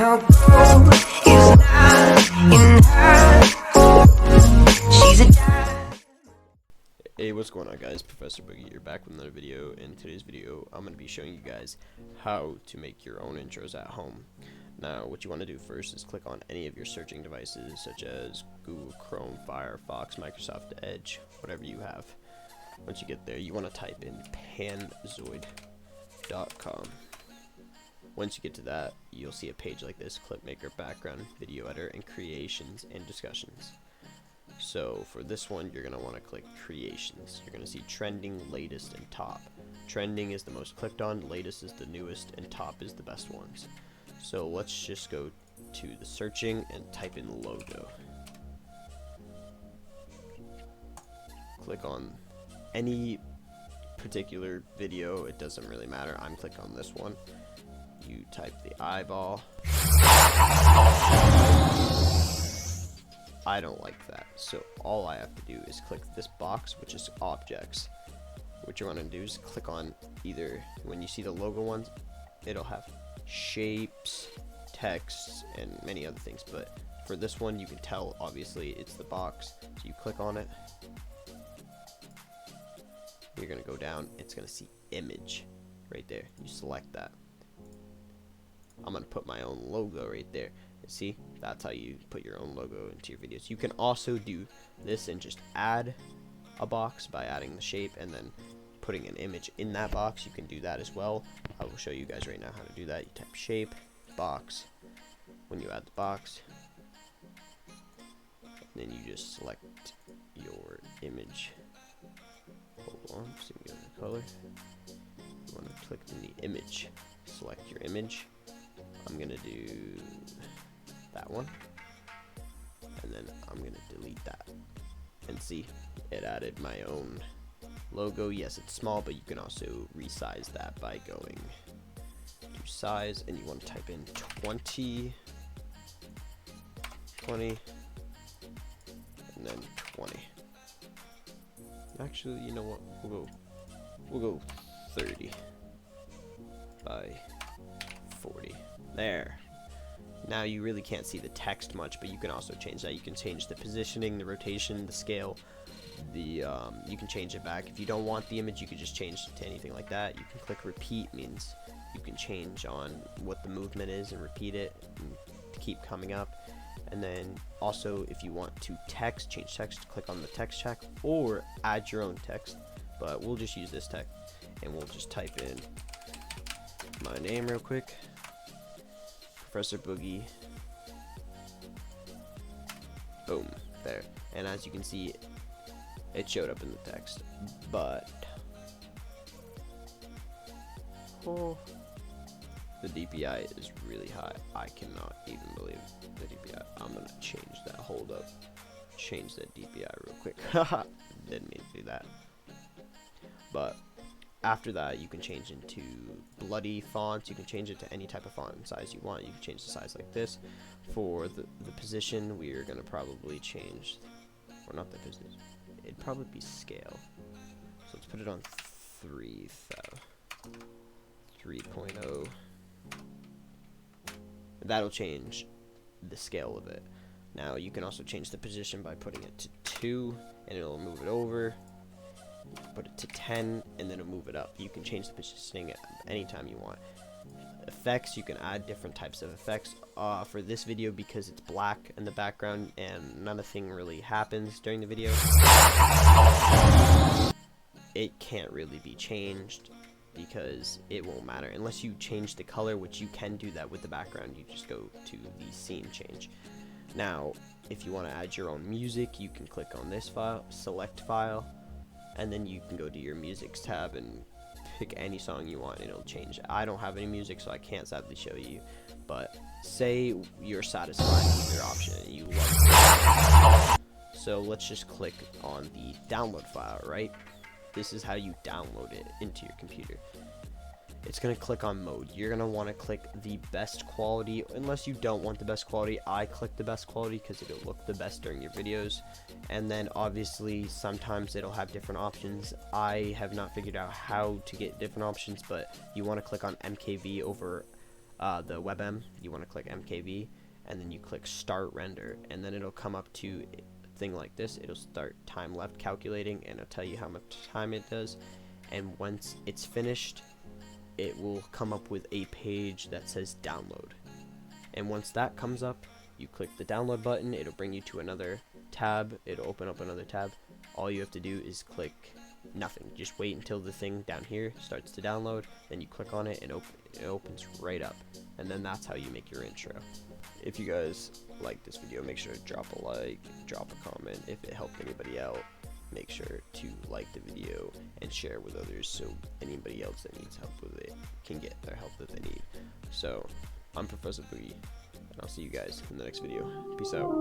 No gold is not in her. She's a diamond. Hey, what's going on, guys? Professor Boogie here, back with another video. In today's video, I'm going to be showing you guys how to make your own intros at home. Now, what you want to do first is click on any of your searching devices, such as Google Chrome, Firefox, Microsoft Edge, whatever you have. Once you get there, you want to type in panzoid.com. Once you get to that, you'll see a page like this: Clipmaker, background, video editor, and creations and discussions. So for this one, you're going to want to click creations. You're going to see trending, latest, and top. Trending is the most clicked on, latest is the newest, and top is the best ones. So let's just go to the searching and type in logo. Click on any particular video, it doesn't really matter. I'm clicking on this one. You type the eyeball. I don't like that, so all I have to do is click this box, which is objects. What you want to do is click on either, when you see the logo ones, it'll have shapes, texts, and many other things, but for this one you can tell obviously it's the box. So you click on it, you're gonna go down, it's gonna see image right there. You select that. I'm gonna put my own logo right there. See, that's how you put your own logo into your videos. You can also do this and just add a box by adding the shape and then putting an image in that box. You can do that as well. I will show you guys right now how to do that. You type shape, box. When you add the box, then you just select your image. Hold on, see if we go to the color. You want to click in the image, select your image. I'm gonna do that one, and then I'm gonna delete that, and see, it added my own logo. Yes, it's small, but you can also resize that by going to size, and you want to type in 20, and then 20. Actually, you know what, we'll go 30 by 40. There. Now you really can't see the text much, but you can also change that. You can change the positioning, the rotation, the scale. You can change it back. If you don't want the image, you can just change it to anything like that. You can click repeat, means you can change on what the movement is and repeat it and keep coming up. And then also, if you want to change text, click on the text check or add your own text. But we'll just use this text, and we'll just type in my name real quick. Professor Boogie. Boom, there. And as you can see, it showed up in the text, but the DPI is really high. I cannot even believe the DPI. I'm gonna change that. Hold up, change that DPI real quick. Didn't mean to do that. But after that, you can change into bloody fonts. You can change it to any type of font and size you want. You can change the size like this. For the position, we are going to probably change, or not the position, it'd probably be scale. So let's put it on 3.0. That'll change the scale of it. Now, you can also change the position by putting it to 2, and it'll move it over. Put it to 10, and then it'll move it up. You can change the positioning at any time you want. Effects, you can add different types of effects. For this video, because it's black in the background and nothing really happens during the video, it can't really be changed because it won't matter unless you change the color, which you can do that with the background. You just go to the scene change. Now, if you want to add your own music, you can click on this file, select file, and then you can go to your musics tab and pick any song you want, and it'll change it. I don't have any music, so I can't sadly show you, but say you're satisfied with your option and you love it. So let's just click on the download file, right? This is how you download it into your computer. It's going to click on mode. You're going to want to click the best quality, unless you don't want the best quality. I click the best quality because it'll look the best during your videos. And then obviously sometimes it'll have different options. I have not figured out how to get different options, but you want to click on MKV over the WebM, you want to click MKV, and then you click Start Render, and then it'll come up to a thing like this. It'll start time left calculating, and it'll tell you how much time it does. And once it's finished, it will come up with a page that says download. And once that comes up, you click the download button. It'll bring you to another tab. It'll open up another tab. All you have to do is click nothing. Just wait until the thing down here starts to download. Then you click on it and it opens right up. And then that's how you make your intro. If you guys like this video, make sure to drop a like, drop a comment. If it helped anybody out, make sure to like the video and share with others so anybody else that needs help with it can get their help that they need. So I'm Professor Boogie, and I'll see you guys in the next video. Peace out.